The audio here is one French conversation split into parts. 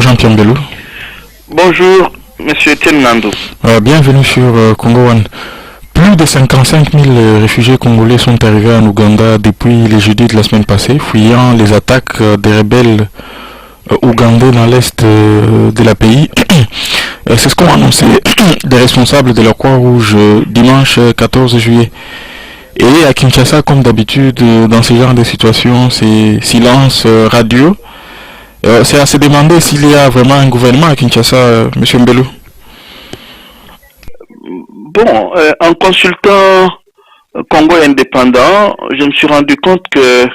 Bonjour Jean-Pierre Mbelou. Bonjour Monsieur Etienne Nandou. Bienvenue sur Congo One. Plus de 55 000 réfugiés congolais sont arrivés en Ouganda depuis les jeudis de la semaine passée, fuyant les attaques des rebelles ougandais dans l'est de la pays. C'est ce qu'ont annoncé des responsables de la Croix-Rouge dimanche 14 juillet. Et à Kinshasa, comme d'habitude, dans ce genre de situations, c'est silence radio. C'est à se demander s'il y a vraiment un gouvernement à Kinshasa, Monsieur Mbelou. Bon, en consultant Congo indépendant, je me suis rendu compte que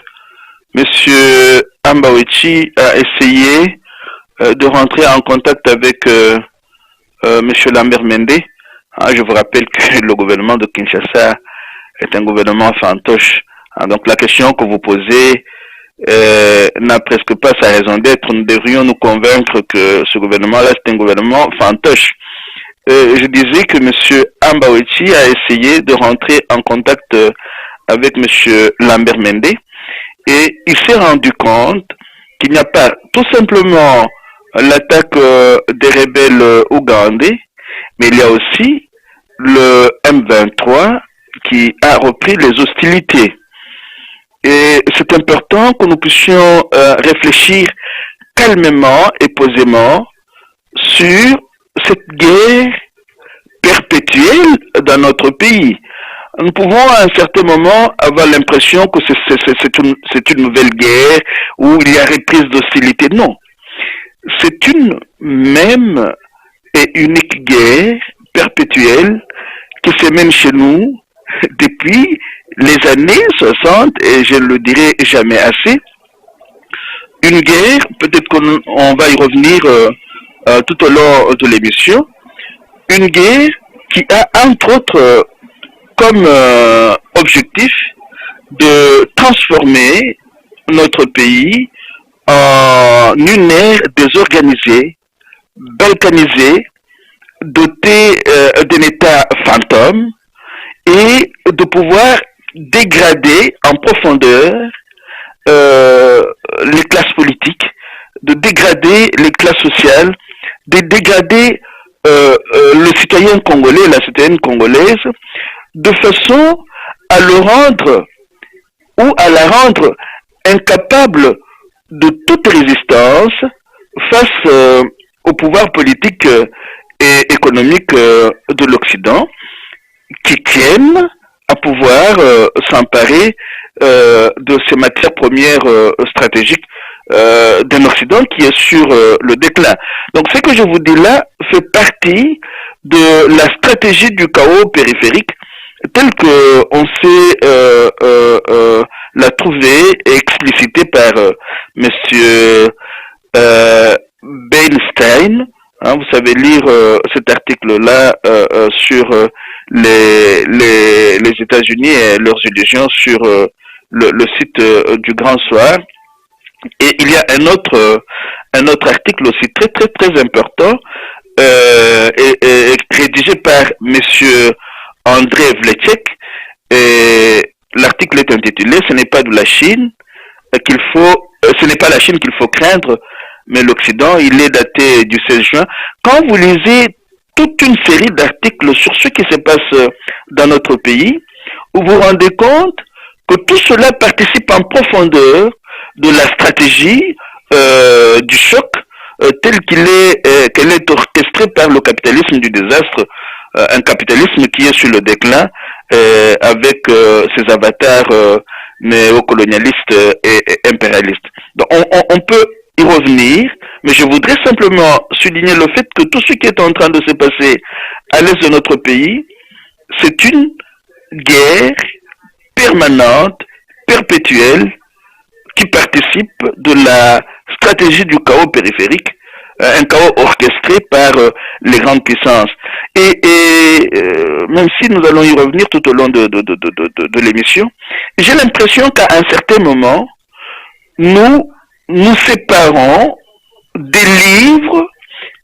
Monsieur Ambawechi a essayé de rentrer en contact avec Monsieur Lambert Mende. Je vous rappelle que le gouvernement de Kinshasa est un gouvernement fantoche. Donc la question que vous posez n'a presque pas sa raison d'être. Nous devrions nous convaincre que ce gouvernement-là, c'est un gouvernement fantoche. Je disais que M. Ambawechi a essayé de rentrer en contact avec M. Lambert Mende et il s'est rendu compte qu'il n'y a pas tout simplement l'attaque des rebelles ougandais, mais il y a aussi le M23 qui a repris les hostilités. Et c'est important que nous puissions réfléchir calmement et posément sur cette guerre perpétuelle dans notre pays. Nous pouvons à un certain moment avoir l'impression que c'est une nouvelle guerre où il y a reprise d'hostilité. Non. C'est une même et unique guerre perpétuelle qui se mène chez nous depuis les années 60 et je ne le dirai jamais assez. Une guerre, peut-être qu'on va y revenir tout au long de l'émission, une guerre qui a entre autres comme objectif de transformer notre pays en une ère désorganisée, balkanisée, dotée d'un État fantôme et de pouvoir dégrader en profondeur les classes politiques, de dégrader les classes sociales, de dégrader le citoyen congolais, la citoyenne congolaise, de façon à le rendre ou à la rendre incapable de toute résistance face au pouvoir politique et économique de l'Occident qui tiennent à pouvoir s'emparer de ces matières premières stratégiques d'un Occident qui est sur le déclin. Donc ce que je vous dis là fait partie de la stratégie du chaos périphérique telle qu'on sait la trouver et explicitée par Monsieur Beinstein. Vous savez lire cet article-là sur les États-Unis et leurs illusions sur le site du Grand Soir. Et il y a un autre article aussi très important et rédigé par Monsieur André Vlecek. Et l'article est intitulé « Ce n'est pas de la Chine ce n'est pas la Chine qu'il faut craindre, mais l'Occident. » Il est daté du 16 juin. Quand vous lisez toute une série d'articles sur ce qui se passe dans notre pays, vous vous rendez compte que tout cela participe en profondeur de la stratégie du choc tel qu'elle est orchestrée par le capitalisme du désastre, un capitalisme qui est sur le déclin avec ses avatars néocolonialistes et impérialistes. Donc on peut y revenir, mais je voudrais simplement souligner le fait que tout ce qui est en train de se passer à l'est de notre pays, c'est une guerre permanente, perpétuelle, qui participe de la stratégie du chaos périphérique, un chaos orchestré par les grandes puissances. Et même si nous allons y revenir tout au long de l'émission, j'ai l'impression qu'à un certain moment, nous séparons des livres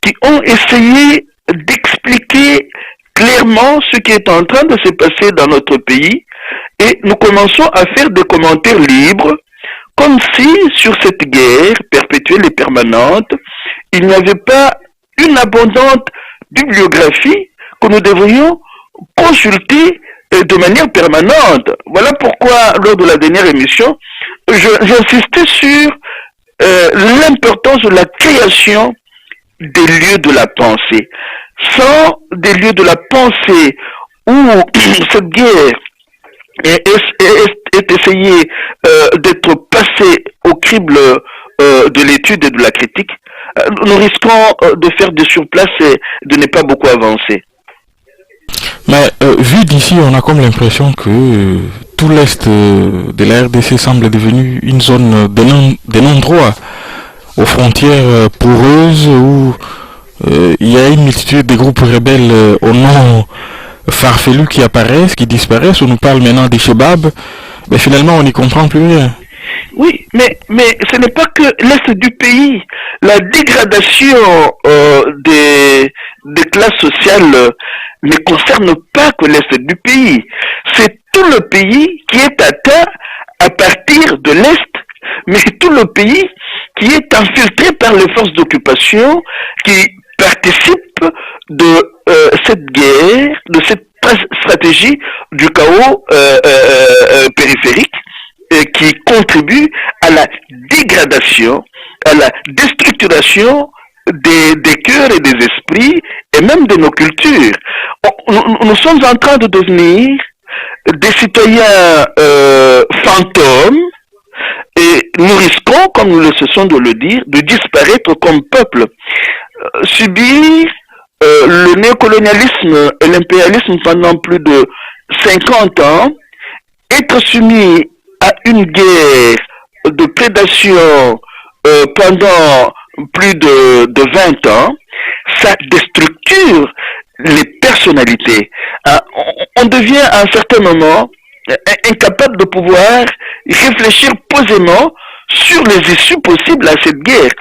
qui ont essayé d'expliquer clairement ce qui est en train de se passer dans notre pays et nous commençons à faire des commentaires libres comme si sur cette guerre perpétuelle et permanente, il n'y avait pas une abondante bibliographie que nous devrions consulter de manière permanente. Voilà pourquoi, lors de la dernière émission, j'insistais sur l'importance de la création des lieux de la pensée. Sans des lieux de la pensée où cette guerre est essayée d'être passée au crible de l'étude et de la critique, nous risquons de faire des surplaces et de ne pas beaucoup avancer. Mais vu d'ici, on a comme l'impression que tout l'est de la RDC semble devenu une zone de non-droit, aux frontières poreuses où il y a une multitude de groupes rebelles au nom farfelus qui apparaissent, qui disparaissent. On nous parle maintenant des Chebab, mais finalement on n'y comprend plus rien. Oui, mais ce n'est pas que l'Est du pays. La dégradation des classes sociales ne concerne pas que l'Est du pays. C'est tout le pays qui est atteint à partir de l'Est, mais tout le pays qui est infiltré par les forces d'occupation qui participent de cette guerre, de cette stratégie du chaos périphérique qui contribue à la dégradation, à la déstructuration des cœurs et des esprits et même de nos cultures. Nous sommes en train de devenir des citoyens fantômes et nous risquons, comme nous le cessons de le dire, de disparaître comme peuple. Subir le néocolonialisme et l'impérialisme pendant plus de 50 ans, être soumis à une guerre de prédation pendant plus de 20 ans, ça déstructure les personnalités. On devient à un certain moment incapable de pouvoir réfléchir posément sur les issues possibles à cette guerre.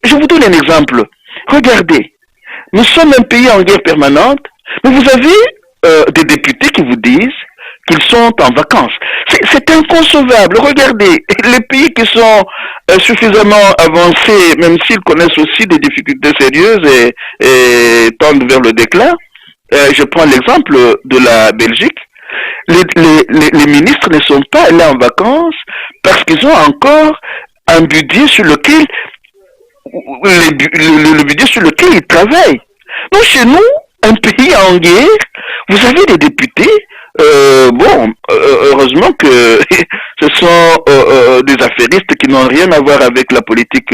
Je vous donne un exemple. Regardez, nous sommes un pays en guerre permanente, mais vous avez des députés qui vous disent qu'ils sont en vacances. C'est inconcevable. Regardez, les pays qui sont suffisamment avancés, même s'ils connaissent aussi des difficultés sérieuses et tendent vers le déclin, je prends l'exemple de la Belgique, les ministres ne sont pas allés en vacances parce qu'ils ont encore un budget sur lequel le budget sur lequel ils travaillent. Donc chez nous, un pays en guerre, vous avez des députés, heureusement que ce sont des affairistes qui n'ont rien à voir avec la politique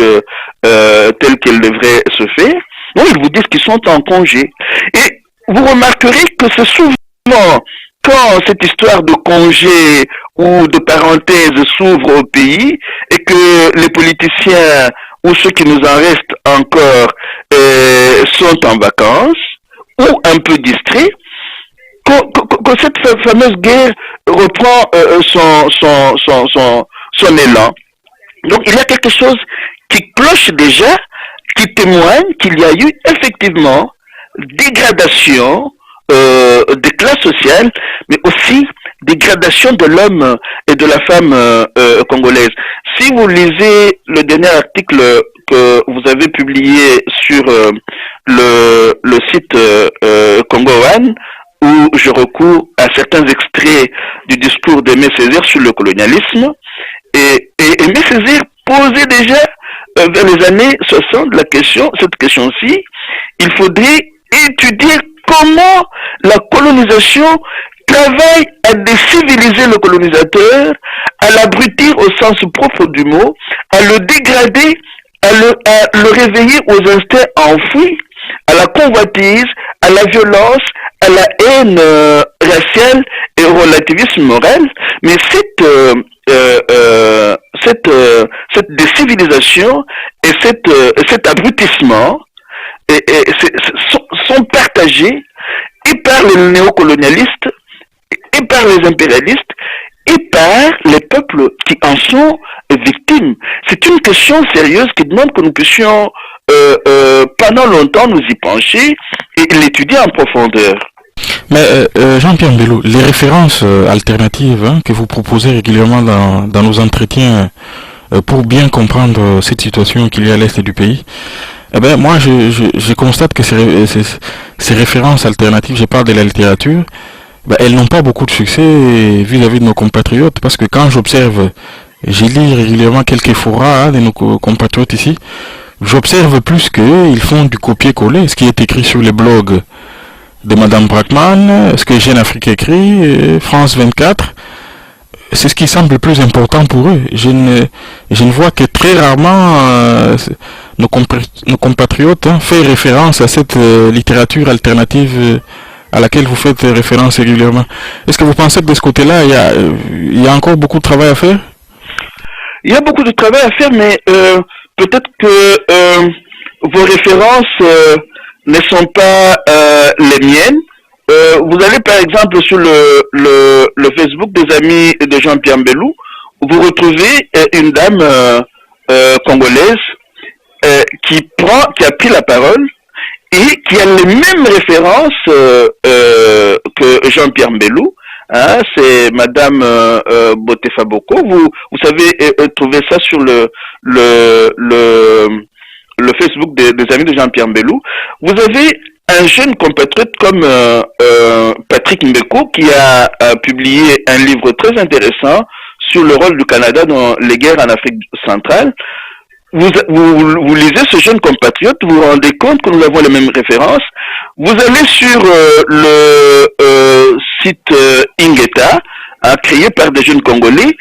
telle qu'elle devrait se faire. Donc ils vous disent qu'ils sont en congé. Et vous remarquerez que c'est souvent quand cette histoire de congé ou de parenthèse s'ouvre au pays et que les politiciens ou ceux qui nous en restent encore sont en vacances ou un peu distraits, que cette fameuse guerre reprend son élan. Donc il y a quelque chose qui cloche déjà, qui témoigne qu'il y a eu effectivement dégradation des classes sociales, mais aussi dégradation de l'homme et de la femme congolaise. Si vous lisez le dernier article que vous avez publié sur le site Congo One, où je recours à certains extraits du discours d'Aimé Césaire sur le colonialisme, et Aimé Césaire posait déjà vers les années 60 cette question-ci, il faudrait étudier comment la colonisation travaille à déciviliser le colonisateur, à l'abrutir au sens propre du mot, à le dégrader, à le réveiller aux instincts enfouis, à la convoitise, à la violence, à la haine raciale et au relativisme moral. Mais cette décivilisation et cet abrutissement sont partagés et par les néocolonialistes, et par les impérialistes, et par les peuples qui en sont victimes. C'est une question sérieuse qui demande que nous puissions pendant longtemps nous y pencher et l'étudier en profondeur. Mais Jean-Pierre Mbello, les références alternatives que vous proposez régulièrement dans nos entretiens pour bien comprendre cette situation qu'il y a à l'est du pays, Eh ben, moi, je constate que ces références alternatives, je parle de la littérature, ben, elles n'ont pas beaucoup de succès vis-à-vis de nos compatriotes, parce que quand j'observe, j'ai lu régulièrement quelques forats de nos compatriotes ici, j'observe plus qu'ils font du copier-coller, ce qui est écrit sur les blogs de Madame Brackman, ce que Jeune Afrique écrit, France 24, c'est ce qui semble le plus important pour eux. Je ne vois que très rarement nos compatriotes faire référence à cette littérature alternative à laquelle vous faites référence régulièrement. Est-ce que vous pensez que de ce côté-là, il y a encore beaucoup de travail à faire? Il y a beaucoup de travail à faire, mais peut-être que vos références ne sont pas les miennes. Vous allez par exemple sur le Facebook des amis de Jean-Pierre Mbelou, vous retrouvez une dame congolaise qui a pris la parole et qui a les mêmes références que Jean-Pierre Mbelou. Hein, c'est Madame Botefa Boko. Vous savez trouver ça sur le Facebook des amis de Jean-Pierre Mbelou. Vous avez un jeune compatriote comme Patrick Mbeko qui a publié un livre très intéressant sur le rôle du Canada dans les guerres en Afrique centrale. Vous lisez ce jeune compatriote, vous vous rendez compte que nous avons les mêmes références. Vous allez sur le site Ingeta, créé par des jeunes Congolais.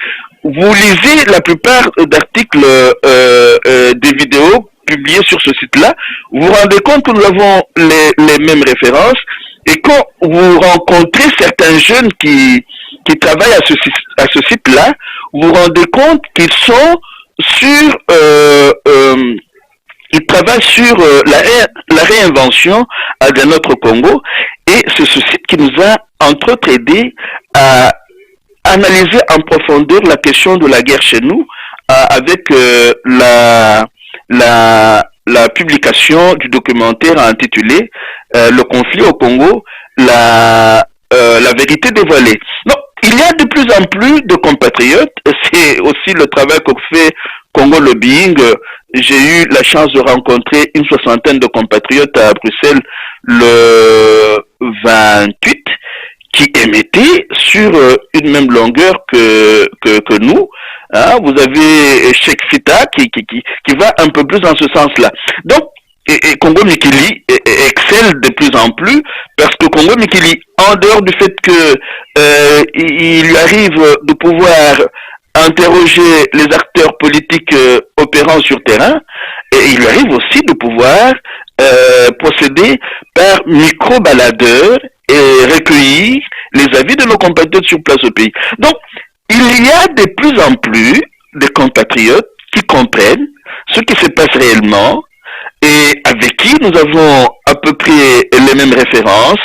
Vous lisez la plupart d'articles, des vidéos publiées sur ce site-là. Vous vous rendez compte que nous avons les mêmes références. Et quand vous rencontrez certains jeunes qui travaillent à ce site-là, vous vous rendez compte qu'ils sont sur ils travaillent sur la réinvention de notre Congo, et c'est ce site qui nous a entre autres aidé à analyser en profondeur la question de la guerre chez nous avec la publication du documentaire intitulé Le conflit au Congo, la vérité dévoilée. Donc, il y a de plus en plus de compatriotes, c'est aussi le travail que fait Congo Lobbying. J'ai eu la chance de rencontrer une soixantaine de compatriotes à Bruxelles le 28 qui émettaient sur une même longueur que nous. Hein, vous avez Cheikh Fita qui va un peu plus dans ce sens-là. Donc, et Congo Mikili excelle de plus en plus parce que Congo Mikili, en dehors du fait que il lui arrive de pouvoir interroger les acteurs politiques opérant sur terrain, et il lui arrive aussi de pouvoir procéder par micro-baladeur et recueillir les avis de nos compatriotes sur place au pays. Donc, il y a de plus en plus de compatriotes qui comprennent ce qui se passe réellement et avec qui nous avons à peu près les mêmes références,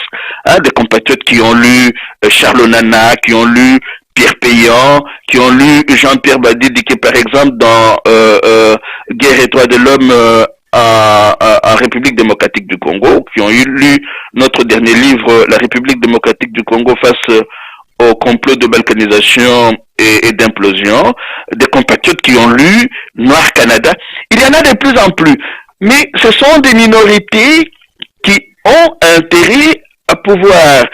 hein, des compatriotes qui ont lu Charles Onana, qui ont lu Pierre Payan, qui ont lu Jean-Pierre Badidi, qui par exemple dans Guerre et droits de l'homme en République démocratique du Congo, qui ont lu notre dernier livre, La République démocratique du Congo face au complot de balkanisation et d'implosion, des compatriotes qui ont lu Noir Canada. Il y en a de plus en plus, mais ce sont des minorités qui ont intérêt à pouvoir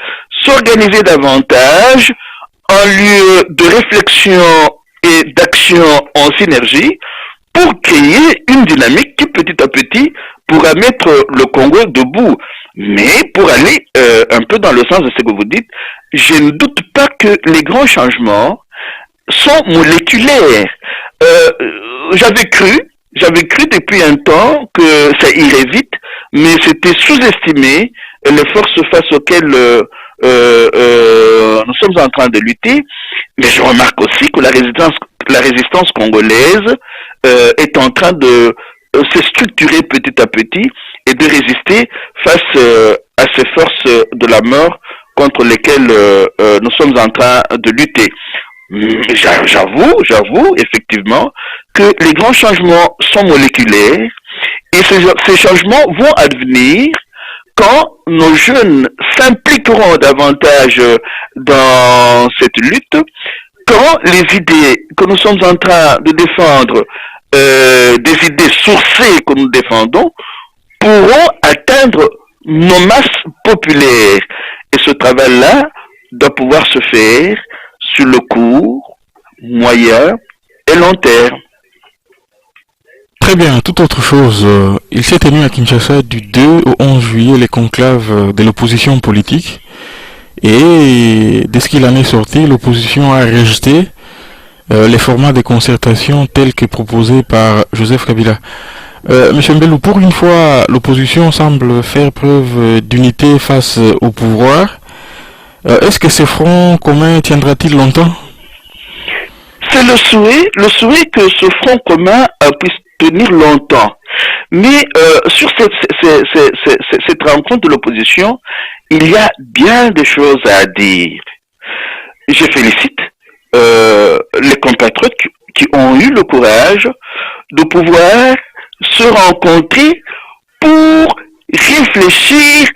s'organiser davantage en lieu de réflexion et d'action en synergie pour créer une dynamique qui petit à petit pourra mettre le Congo debout. Mais pour aller un peu dans le sens de ce que vous dites, je ne doute pas que les grands changements sont moléculaires. J'avais cru depuis un temps que ça irait vite, mais c'était sous-estimé les forces face auxquelles nous sommes en train de lutter. Mais je remarque aussi que la résistance congolaise est en train de se structurer petit à petit et de résister face à ces forces de la mort contre lesquelles nous sommes en train de lutter. J'avoue effectivement que les grands changements sont moléculaires et ces changements vont advenir quand nos jeunes s'impliqueront davantage dans cette lutte, quand les idées que nous sommes en train de défendre, des idées sourcées que nous défendons, pourront atteindre nos masses populaires. Et ce travail-là doit pouvoir se faire sur le court, moyen et long terme. Très bien, toute autre chose. Il s'est tenu à Kinshasa du 2 au 11 juillet les conclaves de l'opposition politique. Et de ce qu'il en est sorti, l'opposition a rejeté les formats de concertation tels que proposés par Joseph Kabila. Monsieur Mbelou, pour une fois, l'opposition semble faire preuve d'unité face au pouvoir. Est-ce que ce front commun tiendra-t-il longtemps? C'est le souhait que ce front commun puisse tenir longtemps. Mais sur cette rencontre de l'opposition, il y a bien des choses à dire. Je félicite les compatriotes qui ont eu le courage de pouvoir se rencontrer pour réfléchir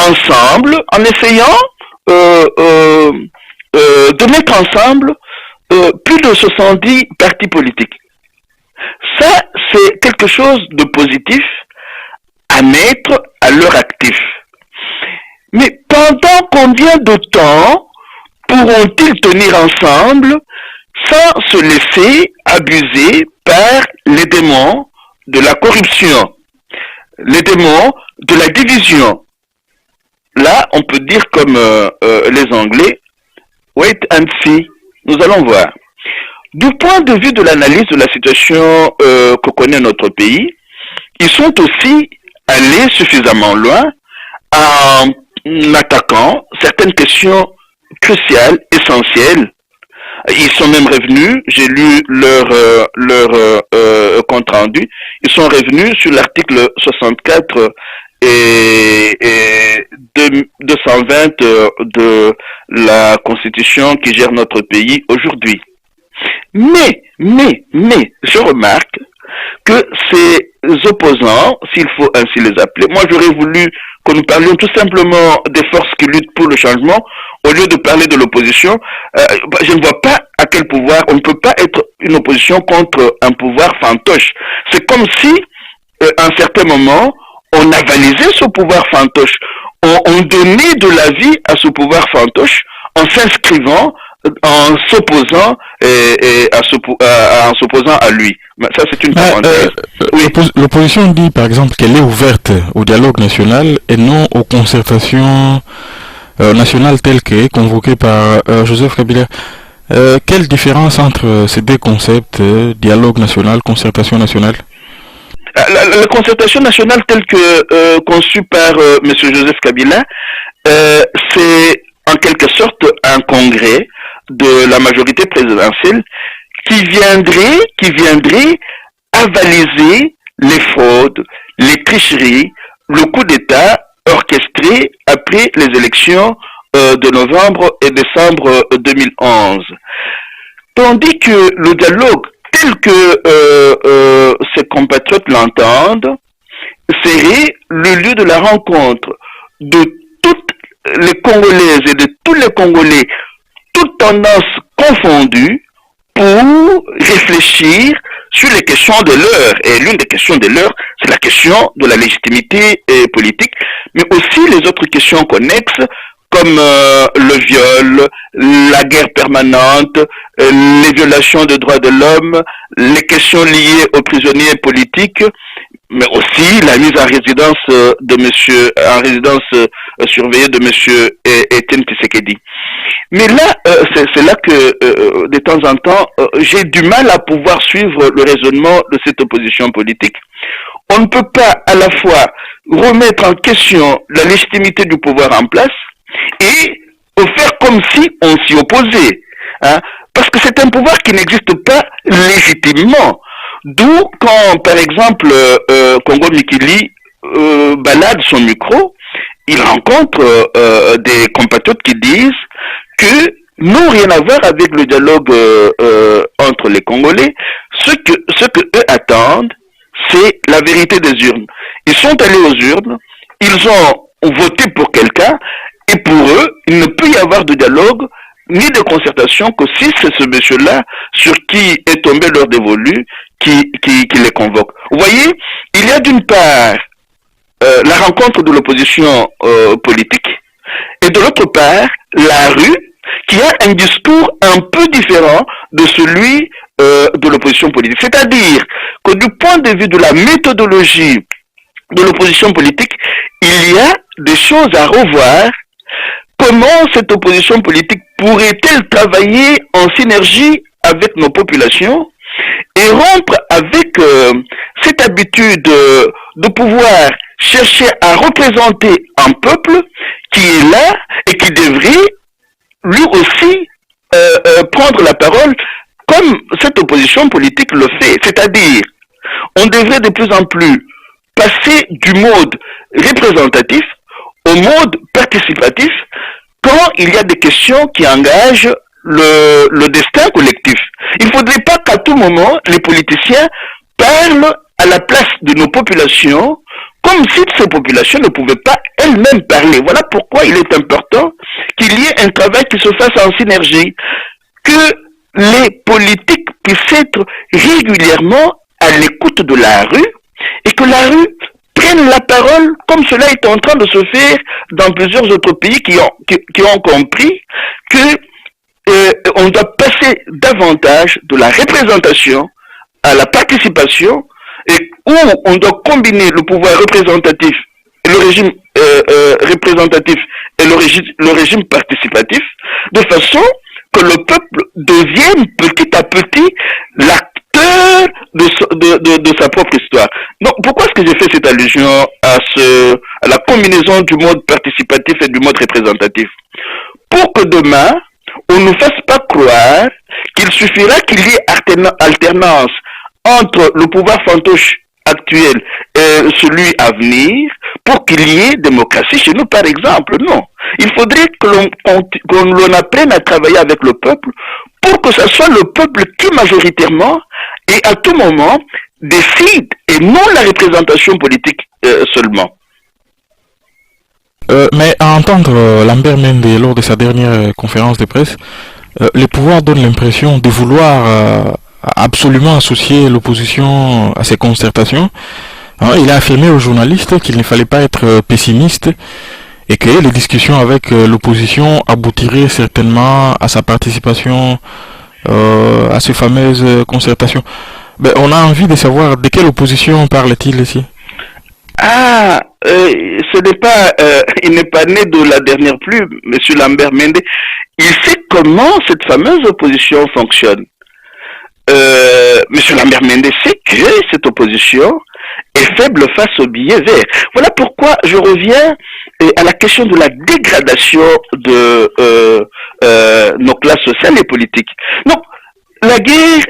ensemble en essayant de mettre ensemble plus de 70 partis politiques. Ça, c'est quelque chose de positif à mettre à leur actif. Mais pendant combien de temps pourront-ils tenir ensemble sans se laisser abuser par les démons de la corruption, les démons de la division? Là, on peut dire comme les Anglais, wait and see, nous allons voir. Du point de vue de l'analyse de la situation que connaît notre pays, ils sont aussi allés suffisamment loin en attaquant certaines questions cruciales, essentielles. Ils sont même revenus, j'ai lu leur compte rendu, ils sont revenus sur l'article 64 et 220 de la Constitution qui gère notre pays aujourd'hui. Mais, je remarque que ces opposants, s'il faut ainsi les appeler, moi j'aurais voulu que nous parlions tout simplement des forces qui luttent pour le changement, au lieu de parler de l'opposition. Je ne vois pas à quel pouvoir, on ne peut pas être une opposition contre un pouvoir fantoche. C'est comme si, à un certain moment, on avalisait ce pouvoir fantoche, on donnait de la vie à ce pouvoir fantoche en s'inscrivant, en s'opposant en s'opposant à lui. Ça, c'est une parenthèse. Oui. L'opposition dit, par exemple, qu'elle est ouverte au dialogue national et non aux concertations nationales telles qu'est convoquées par Joseph Kabila. Quelle différence entre ces deux concepts, dialogue national, concertation nationale? La concertation nationale telle que conçue par M. Joseph Kabila, c'est en quelque sorte un congrès de la majorité présidentielle qui viendrait avaliser les fraudes, les tricheries, le coup d'État orchestré après les élections de novembre et décembre 2011. Tandis que le dialogue tel que ses compatriotes l'entendent serait le lieu de la rencontre de toutes les Congolaises et de tous les Congolais, toutes tendances confondues, pour réfléchir sur les questions de l'heure. Et l'une des questions de l'heure, c'est la question de la légitimité politique, mais aussi les autres questions connexes, comme le viol, la guerre permanente, les violations des droits de l'homme, les questions liées aux prisonniers politiques, mais aussi la mise en résidence surveillée de monsieur Etienne Tshisekedi. Mais là, c'est là que de temps en temps, j'ai du mal à pouvoir suivre le raisonnement de cette opposition politique. On ne peut pas à la fois remettre en question la légitimité du pouvoir en place et faire comme si on s'y opposait. Hein? Parce que c'est un pouvoir qui n'existe pas légitimement. D'où quand, par exemple, Congo Mikili balade son micro, il rencontre des compatriotes qui disent que n'ont rien à voir avec le dialogue entre les Congolais. Ce que eux attendent, c'est la vérité des urnes. Ils sont allés aux urnes, ils ont voté pour quelqu'un, et pour eux, il ne peut y avoir de dialogue ni de concertation que si c'est ce monsieur-là sur qui est tombé leur dévolu qui les convoque. Vous voyez, il y a d'une part la rencontre de l'opposition politique, et de l'autre part, la rue, qui a un discours un peu différent de celui de l'opposition politique. C'est-à-dire que du point de vue de la méthodologie de l'opposition politique, il y a des choses à revoir. Comment cette opposition politique pourrait-elle travailler en synergie avec nos populations et rompre avec cette habitude de pouvoir chercher à représenter un peuple qui est là et qui devrait lui aussi prendre la parole comme cette opposition politique le fait. C'est-à-dire, on devrait de plus en plus passer du mode représentatif au mode participatif quand il y a des questions qui engagent le destin collectif. Il ne faudrait pas qu'à tout moment, les politiciens parlent à la place de nos populations comme si ces populations ne pouvaient pas elles-mêmes parler. Voilà pourquoi il est important qu'il y ait un travail qui se fasse en synergie, que les politiques puissent être régulièrement à l'écoute de la rue et que la rue prenne la parole comme cela est en train de se faire dans plusieurs autres pays qui ont compris que on doit passer davantage de la représentation à la participation et où on doit combiner le pouvoir représentatif et le régime représentatif et le régime participatif de façon que le peuple devienne petit à petit l'acteur de sa propre histoire. Donc pourquoi est-ce que j'ai fait cette allusion à la combinaison du mode participatif et du mode représentatif? Pour que demain, on ne fasse pas croire qu'il suffira qu'il y ait alternance entre le pouvoir fantoche actuel et celui à venir pour qu'il y ait démocratie chez nous, par exemple. Non. Il faudrait que l'on apprenne à travailler avec le peuple pour que ce soit le peuple qui majoritairement et à tout moment décide et non la représentation politique seulement. Mais à entendre Lambert Mende lors de sa dernière conférence de presse, les pouvoirs donnent l'impression de vouloir absolument associer l'opposition à ces concertations. Il a affirmé aux journalistes qu'il ne fallait pas être pessimiste et que les discussions avec l'opposition aboutiraient certainement à sa participation à ces fameuses concertations. Ben, on a envie de savoir de quelle opposition parle-t-il ici? Il n'est pas né de la dernière pluie, M. Lambert Mende. Il sait comment cette fameuse opposition fonctionne. M. Lambert Mende sait que cette opposition est faible face au billet vert. Voilà pourquoi je reviens à la question de la dégradation de nos classes sociales et politiques. Donc, la guerre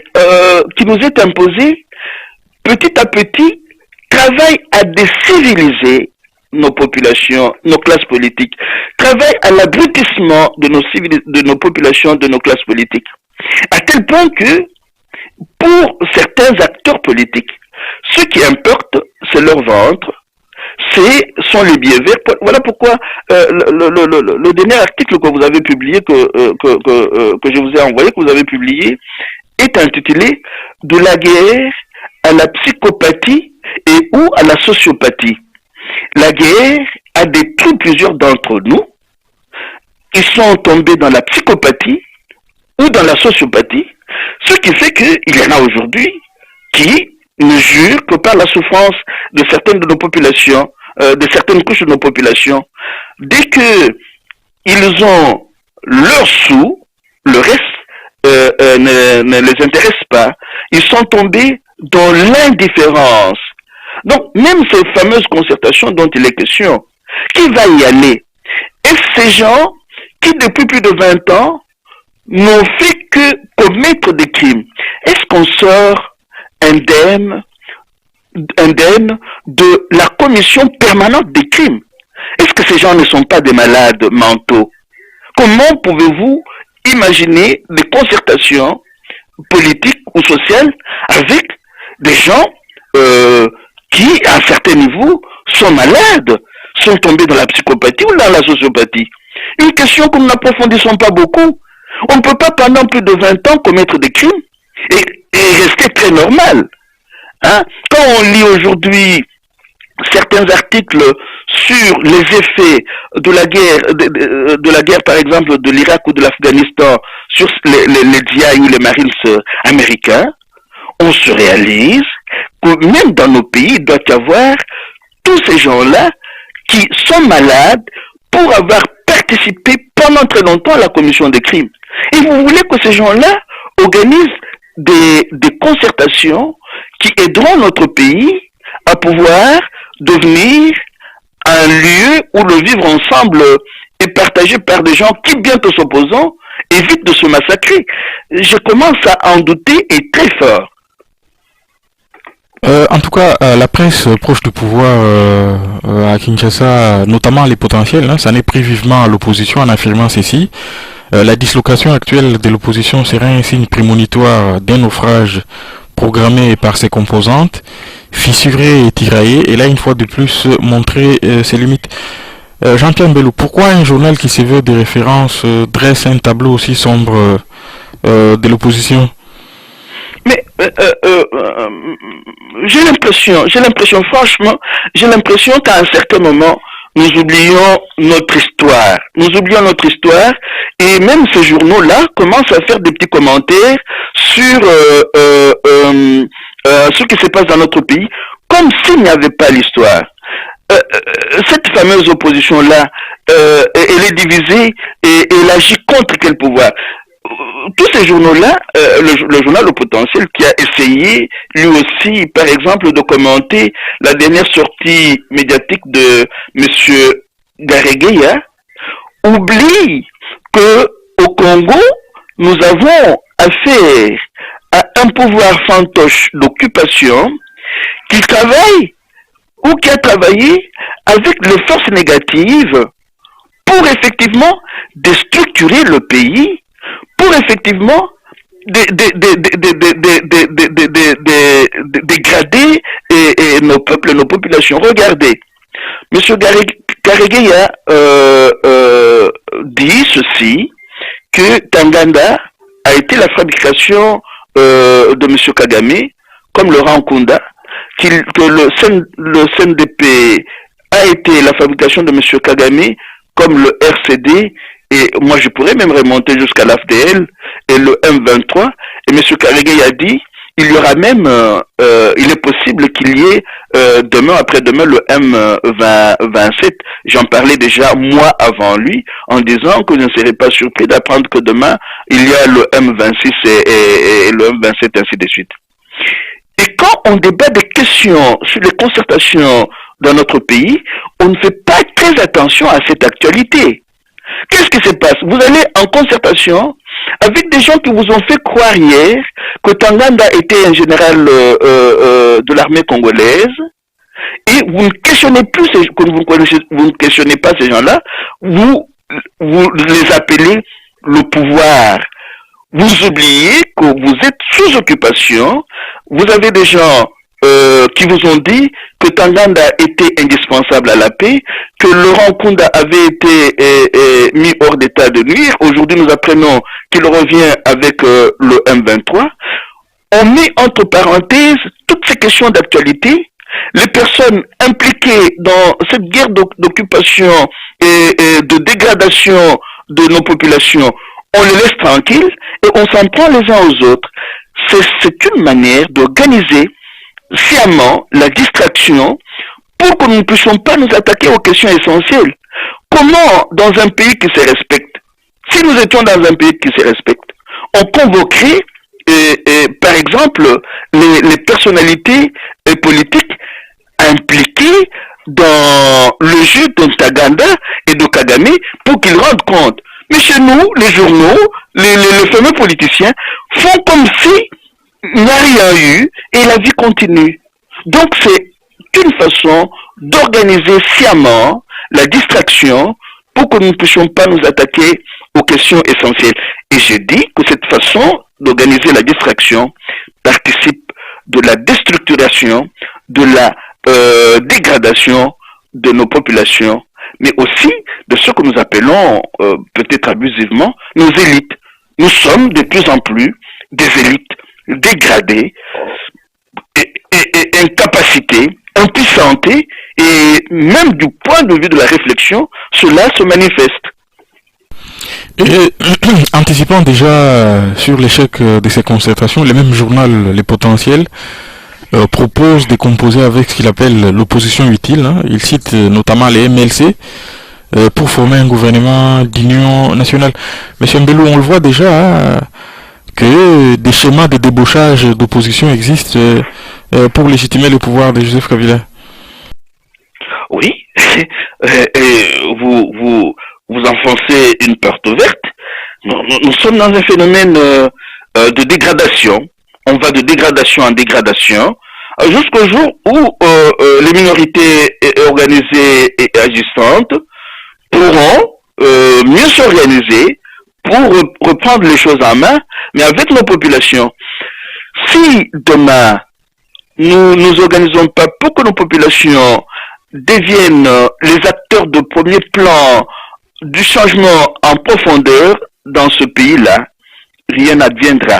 qui nous est imposée, petit à petit, travaille à déciviliser nos populations, nos classes politiques, travaille à l'abrutissement de nos populations, de nos classes politiques, à tel point que, pour certains acteurs politiques, ce qui importe, c'est leur ventre, sont les billets verts. Voilà pourquoi le dernier article que vous avez publié, que je vous ai envoyé, que vous avez publié, est intitulé « De la guerre à la psychopathie et ou à la sociopathie ». La guerre a détruit plusieurs d'entre nous. Ils sont tombés dans la psychopathie ou dans la sociopathie, ce qui fait qu'il y en a aujourd'hui qui ne jurent que par la souffrance de certaines de nos populations, de certaines couches de nos populations. Dès que ils ont leur sous, le reste ne les intéresse pas. Ils sont tombés dans l'indifférence. Donc, même ces fameuses concertations dont il est question, qui va y aller? Est-ce ces gens qui, depuis plus de 20 ans, n'ont fait que commettre des crimes? Est-ce qu'on sort indemne de la commission permanente des crimes? Est-ce que ces gens ne sont pas des malades mentaux? Comment pouvez-vous imaginer des concertations politiques ou sociales avec des gens qui, à un certain niveau, sont malades, sont tombés dans la psychopathie ou dans la sociopathie? Une question que nous n'approfondissons pas beaucoup. On ne peut pas pendant plus de 20 ans commettre des crimes et rester très normal. Hein? Quand on lit aujourd'hui certains articles sur les effets de la guerre, de la guerre par exemple de l'Irak ou de l'Afghanistan sur les DIA ou les Marines américains, on se réalise que même dans nos pays, il doit y avoir tous ces gens-là qui sont malades pour avoir participé pendant très longtemps à la commission des crimes. Et vous voulez que ces gens-là organisent des concertations qui aideront notre pays à pouvoir devenir un lieu où le vivre ensemble est partagé par des gens qui, bien que s'opposant, évitent de se massacrer. Je commence à en douter et très fort. En tout cas, la presse proche du pouvoir à Kinshasa, notamment les potentiels, s'en est pris vivement à l'opposition en affirmant ceci. La dislocation actuelle de l'opposition serait un signe prémonitoire d'un naufrage programmé par ses composantes, fissuré et tiraillé, et là, une fois de plus, montrer ses limites. Jean-Pierre Mbelou, pourquoi un journal qui se veut de référence dresse un tableau aussi sombre de l'opposition? Mais j'ai l'impression, franchement, j'ai l'impression qu'à un certain moment, nous oublions notre histoire. Nous oublions notre histoire et même ces journaux-là commencent à faire des petits commentaires sur ce qui se passe dans notre pays, comme s'il n'y avait pas l'histoire. Cette fameuse opposition-là, elle est divisée et elle agit contre quel pouvoir? Tous ces journaux-là, le journal Le Potentiel qui a essayé lui aussi, par exemple, de commenter la dernière sortie médiatique de Monsieur Garegeya, oublie que au Congo, nous avons affaire à un pouvoir fantoche d'occupation qui travaille ou qui a travaillé avec les forces négatives pour effectivement déstructurer le pays, pour effectivement dégrader nos peuples, nos populations. Regardez, M. Garegeya dit ceci, que Tanganda a été la fabrication de M. Kagame, comme Laurent Nkunda, que le CNDP a été la fabrication de M. Kagame, comme le RCD, et moi je pourrais même remonter jusqu'à l'AFDL et le M23, et M. Garegeya a dit, il y aura même, il est possible qu'il y ait demain, après-demain, le M27. J'en parlais déjà moi avant lui, en disant que je ne serais pas surpris d'apprendre que demain, il y a le M26 et le M27, ainsi de suite. Et quand on débat des questions sur les concertations dans notre pays, on ne fait pas très attention à cette actualité. Qu'est-ce qui se passe? Vous allez en concertation avec des gens qui vous ont fait croire hier que Tanganda était un général de l'armée congolaise, et vous ne questionnez plus vous ne questionnez pas ces gens-là, vous les appelez le pouvoir. Vous oubliez que vous êtes sous occupation, vous avez des gens qui vous ont dit que Tanganda était indispensable à la paix, que Laurent Nkunda avait été mis hors d'état de nuire. Aujourd'hui, nous apprenons qu'il revient avec le M23. On met entre parenthèses toutes ces questions d'actualité. Les personnes impliquées dans cette guerre d'occupation et de dégradation de nos populations, on les laisse tranquilles et on s'en prend les uns aux autres. C'est une manière d'organiser sciemment la distraction pour que nous ne puissions pas nous attaquer aux questions essentielles. Comment, dans un pays qui se respecte, si nous étions dans un pays qui se respecte, on convoquerait, par exemple, les personnalités politiques impliquées dans le jeu de Tanganda et de Kagame pour qu'ils rendent compte. Mais chez nous, les journaux, les fameux politiciens font comme si il n'y a rien eu et la vie continue. Donc c'est une façon d'organiser sciemment la distraction pour que nous ne puissions pas nous attaquer aux questions essentielles. Et j'ai dit que cette façon d'organiser la distraction participe de la déstructuration, de la dégradation de nos populations, mais aussi de ce que nous appelons, peut-être abusivement, nos élites. Nous sommes de plus en plus des élites dégradées. Et incapacité, impuissante, et même du point de vue de la réflexion, cela se manifeste. Et anticipant déjà sur l'échec de ces concertations, le même journal Les Potentiels propose de composer avec ce qu'il appelle l'opposition utile. Hein. Il cite notamment les MLC pour former un gouvernement d'union nationale. Monsieur Mbelou, on le voit déjà que des schémas de débauchage d'opposition existent pour légitimer le pouvoir de Joseph Kabila. Oui, vous enfoncez une porte ouverte. Nous sommes dans un phénomène de dégradation. On va de dégradation en dégradation jusqu'au jour où les minorités organisées et agissantes pourront mieux s'organiser pour reprendre les choses en main, mais avec nos populations. Si demain, nous nous organisons pas pour que nos populations deviennent les acteurs de premier plan du changement en profondeur dans ce pays-là, rien n'adviendra.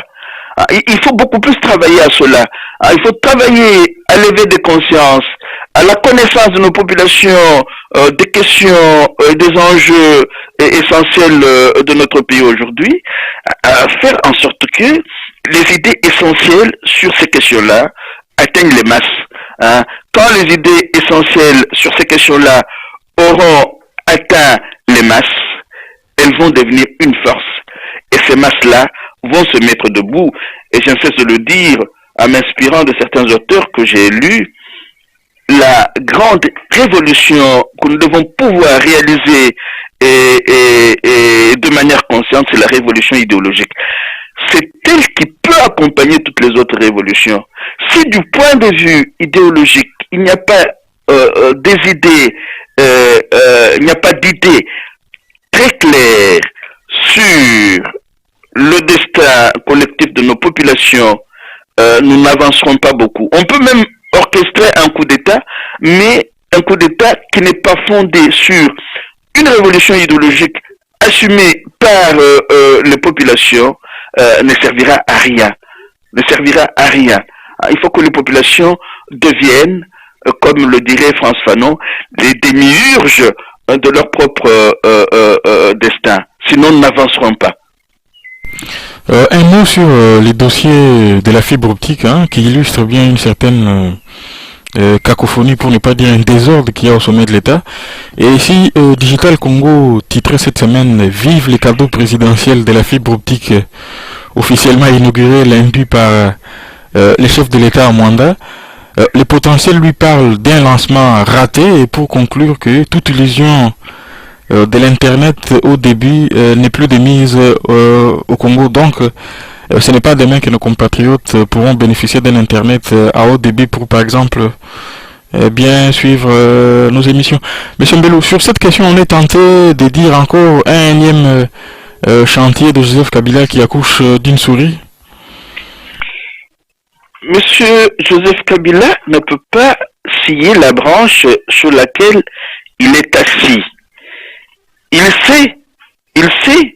Il faut beaucoup plus travailler à cela. Il faut travailler à l'éveil des consciences, à la connaissance de nos populations, des questions, des enjeux essentiels de notre pays aujourd'hui, à faire en sorte que les idées essentielles sur ces questions-là atteignent les masses. Quand les idées essentielles sur ces questions-là auront atteint les masses, elles vont devenir une force. Et ces masses-là vont se mettre debout. Et je ne cesse de le dire en m'inspirant de certains auteurs que j'ai lus, la grande révolution que nous devons pouvoir réaliser et de manière consciente, c'est la révolution idéologique. C'est elle qui peut accompagner toutes les autres révolutions. Si du point de vue idéologique, il n'y a pas des idées, il n'y a pas d'idées très claires sur le destin collectif de nos populations, nous n'avancerons pas beaucoup. On peut même orchestrer un coup d'État, mais un coup d'État qui n'est pas fondé sur une révolution idéologique assumée par les populations ne servira à rien. Ne servira à rien. Il faut que les populations deviennent, comme le dirait Frantz Fanon, les démiurges de leur propre destin. Sinon, nous n'avancerons pas. Un mot sur les dossiers de la fibre optique qui illustre bien une certaine cacophonie, pour ne pas dire un désordre qu'il y a au sommet de l'État. Et ici, Digital Congo titrait cette semaine Vive les cadeaux présidentiels de la fibre optique officiellement inauguré lundi par les chefs de l'État à Mwanda. Les potentiels lui parlent d'un lancement raté et pour conclure que toute illusion de l'internet au début n'est plus de mise au Congo. Donc ce n'est pas demain que nos compatriotes pourront bénéficier d'un internet à haut débit pour par exemple bien suivre nos émissions. Monsieur Mbelou, sur cette question on est tenté de dire encore un énième chantier de Joseph Kabila qui accouche d'une souris. Monsieur Joseph Kabila ne peut pas scier la branche sur laquelle il est assis. Il sait,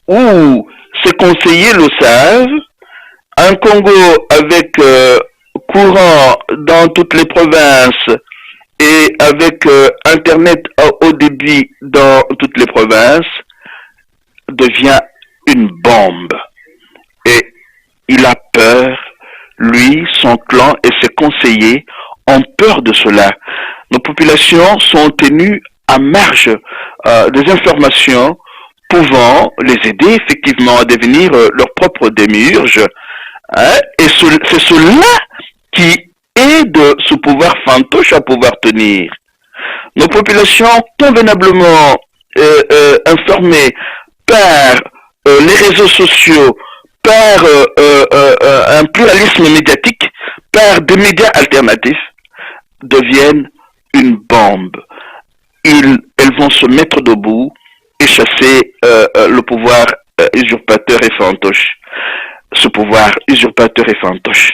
ou ses conseillers le savent, un Congo avec courant dans toutes les provinces et avec Internet à haut débit dans toutes les provinces devient une bombe. Et il a peur, lui, son clan et ses conseillers ont peur de cela. Nos populations sont tenues à marge des informations pouvant les aider effectivement à devenir leur propre démiurge. Et c'est cela qui aide ce pouvoir fantoche à pouvoir tenir. Nos populations convenablement informées par les réseaux sociaux, par un pluralisme médiatique, par des médias alternatifs, deviennent une bombe. Elles vont se mettre debout et chasser le pouvoir usurpateur et fantoche. Ce pouvoir usurpateur et fantoche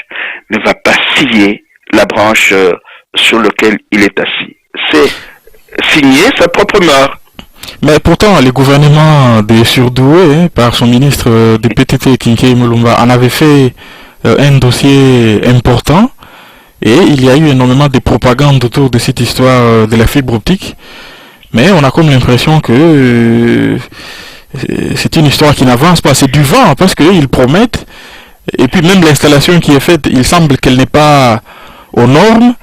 ne va pas scier la branche sur laquelle il est assis. C'est signer sa propre mort. Mais pourtant, le gouvernement des surdoués, par son ministre des PTT, Kinkei Mulumba, en avait fait un dossier important. Et il y a eu énormément de propagande autour de cette histoire de la fibre optique. Mais on a comme l'impression que c'est une histoire qui n'avance pas. C'est du vent parce qu'ils promettent. Et puis même l'installation qui est faite, il semble qu'elle n'est pas aux normes.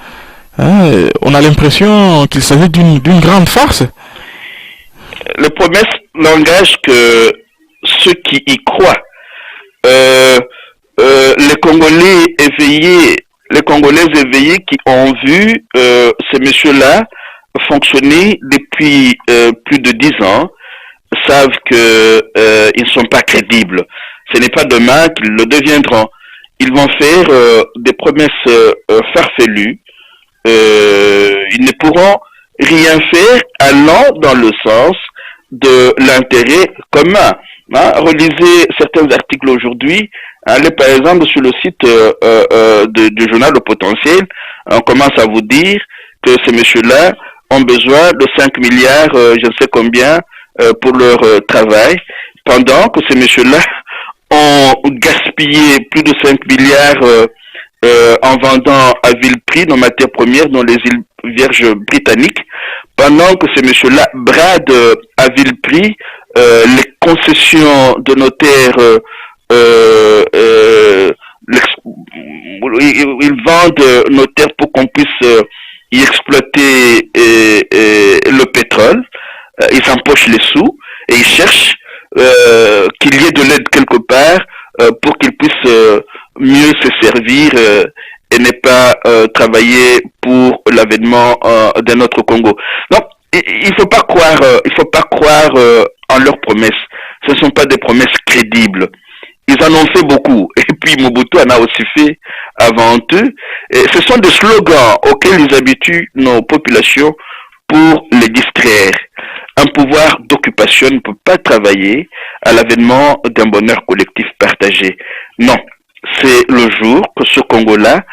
Hein, on a l'impression qu'il s'agit d'une grande farce. Les promesses n'engagent que ceux qui y croient. Les Congolais éveillés, les Congolais éveillés qui ont vu ces messieurs-là fonctionner depuis plus de 10 ans savent que ils ne sont pas crédibles. Ce n'est pas demain qu'ils le deviendront. Ils vont faire des promesses farfelues. Ils ne pourront rien faire allant dans le sens de l'intérêt commun. Hein? Relisez certains articles aujourd'hui. Allez par exemple sur le site du journal Le Potentiel. On commence à vous dire que ces messieurs-là ont besoin de 5 milliards, je ne sais combien, pour leur travail, pendant que ces messieurs-là ont gaspillé plus de 5 milliards en vendant à vil prix nos matières premières dans les îles Vierges britanniques, pendant que ces messieurs-là bradent à vil prix les concessions de notaires, ils vendent notaires pour qu'on puisse y exploiter le pétrole, ils empochent les sous et ils cherchent qu'il y ait de l'aide quelque part pour qu'ils puissent mieux se servir et ne pas travailler pour l'avènement d'un autre Congo. Donc, il faut pas croire en leurs promesses. Ce ne sont pas des promesses crédibles. Ils en ont fait beaucoup. Et puis Mobutu en a aussi fait avant eux. Et ce sont des slogans auxquels ils habituent nos populations pour les distraire. Un pouvoir d'occupation ne peut pas travailler à l'avènement d'un bonheur collectif partagé. Non, c'est le jour que ce Congo-là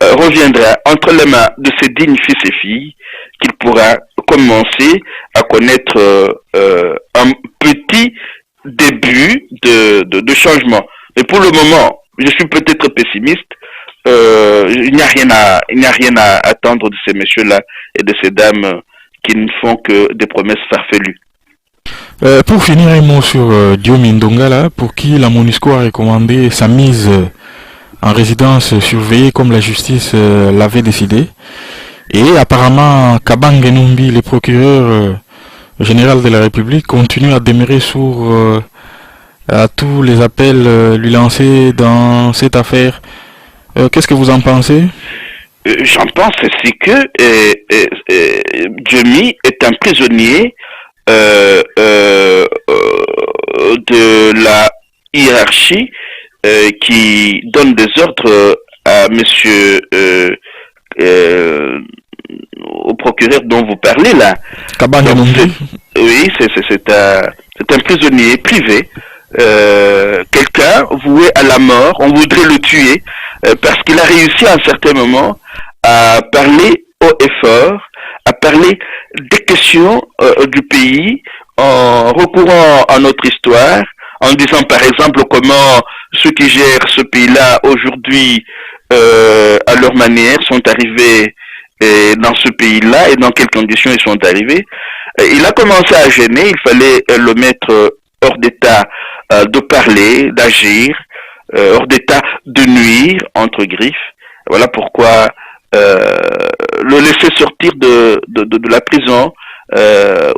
reviendra entre les mains de ses dignes fils et filles qu'il pourra commencer à connaître un petit début de changement. Mais pour le moment, je suis peut-être pessimiste. Il n'y a rien à attendre de ces messieurs-là et de ces dames qui ne font que des promesses farfelues. Pour finir, un mot sur Diomi Ndongala, pour qui la MONUSCO a recommandé sa mise en résidence surveillée comme la justice l'avait décidé. Et apparemment, Kabang Numbi, le procureur général de la République, continue à demeurer sourd à tous les appels lui lancés dans cette affaire. Qu'est-ce que vous en pensez? J'en pense aussi que Diomi est un prisonnier de la hiérarchie qui donne des ordres à monsieur au procureur dont vous parlez là. Oui, c'est un prisonnier privé, quelqu'un voué à la mort. On voudrait le tuer parce qu'il a réussi à un certain moment à parler haut et fort, à parler des questions du pays en recourant à notre histoire, en disant par exemple comment ceux qui gèrent ce pays-là aujourd'hui à leur manière sont arrivés dans ce pays-là et dans quelles conditions ils sont arrivés. Il a commencé à gêner, il fallait le mettre hors d'état de parler, d'agir, hors d'état de nuire, entre griffes. Voilà pourquoi le laisser sortir de la prison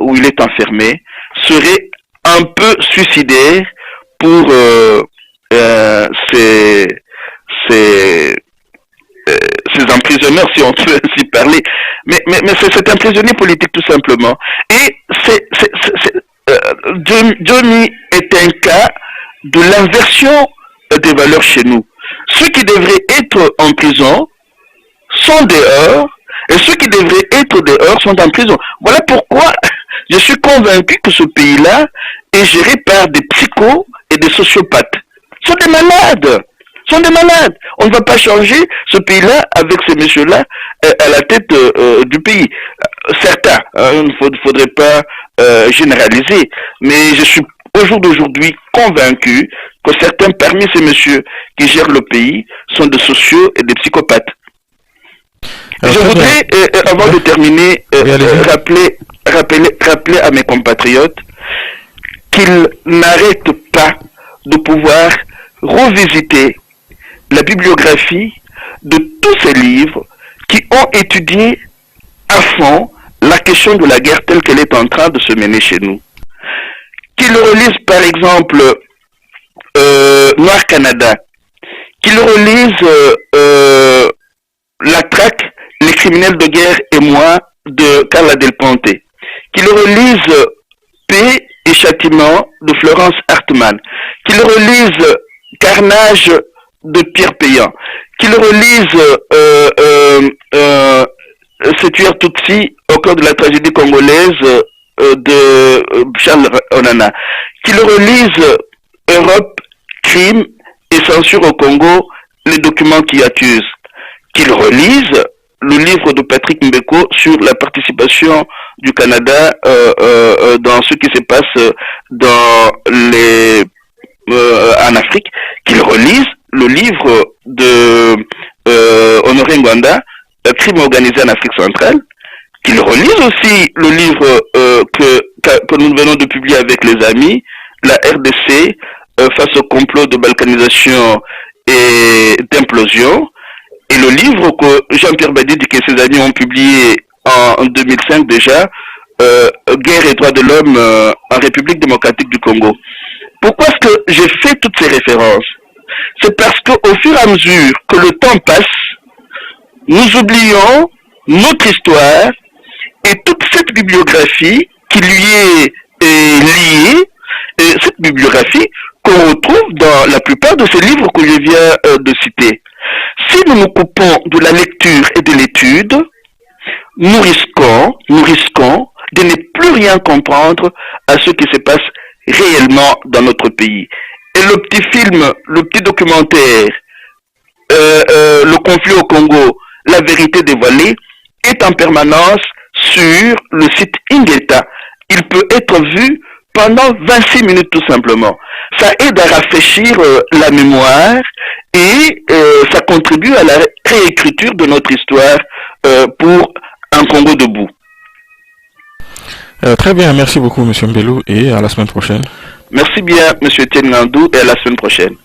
où il est enfermé serait un peu suicidaire pour ces emprisonneurs, si on peut ainsi parler. Mais c'est un prisonnier politique tout simplement. Et Diomi est un cas de l'inversion des valeurs chez nous. Ceux qui devraient être en prison sont dehors, et ceux qui devraient être dehors sont en prison. Voilà pourquoi je suis convaincu que ce pays-là est géré par des psychos et des sociopathes. Ce sont des malades. On ne va pas changer ce pays-là avec ces messieurs-là à la tête du pays. Certains, il ne faudrait pas généraliser, mais je suis au jour d'aujourd'hui convaincu que certains parmi ces messieurs qui gèrent le pays sont des sociaux et des psychopathes. Je voudrais, avant de terminer, rappeler à mes compatriotes qu'ils n'arrêtent pas de pouvoir revisiter la bibliographie de tous ces livres qui ont étudié à fond la question de la guerre telle qu'elle est en train de se mener chez nous. Qu'ils relisent par exemple Noir Canada, qu'ils relisent La traque, les criminels de guerre et moi de Carla Del Ponte, qu'ils relisent Paix et châtiment de Florence Hartmann, qu'ils relisent Carnage de Pierre Péan, qu'ils relisent Tueur Tutsi au cœur de la tragédie congolaise de Charles Onana, qu'ils relisent Europe, crime et censure au Congo, les documents qui accusent, qu'ils relisent le livre de Patrick Mbeko sur la participation du Canada dans ce qui se passe en Afrique, qu'ils relisent le livre de Honoré Ngwanda, Crime organisé en Afrique centrale, qu'ils relisent aussi le livre que nous venons de publier avec les amis, la RDC face au complot de balkanisation et d'implosion, et le livre que Jean-Pierre Badidi et ses amis ont publié en 2005 déjà, Guerre et droits de l'homme en République démocratique du Congo. Pourquoi est-ce que j'ai fait toutes ces références? C'est parce qu'au fur et à mesure que le temps passe, nous oublions notre histoire et toute cette bibliographie qui lui est liée, et cette bibliographie qu'on retrouve dans la plupart de ces livres que je viens de citer. Si nous nous coupons de la lecture et de l'étude, nous risquons de ne plus rien comprendre à ce qui se passe réellement dans notre pays. Et le petit film, le petit documentaire, le conflit au Congo, la vérité dévoilée, est en permanence sur le site Ingeta. Il peut être vu pendant 26 minutes tout simplement. Ça aide à rafraîchir la mémoire et ça contribue à la réécriture de notre histoire pour un Congo debout. Très bien, merci beaucoup M. Mbelou et à la semaine prochaine. Merci bien M. Etienne Ngandou et à la semaine prochaine.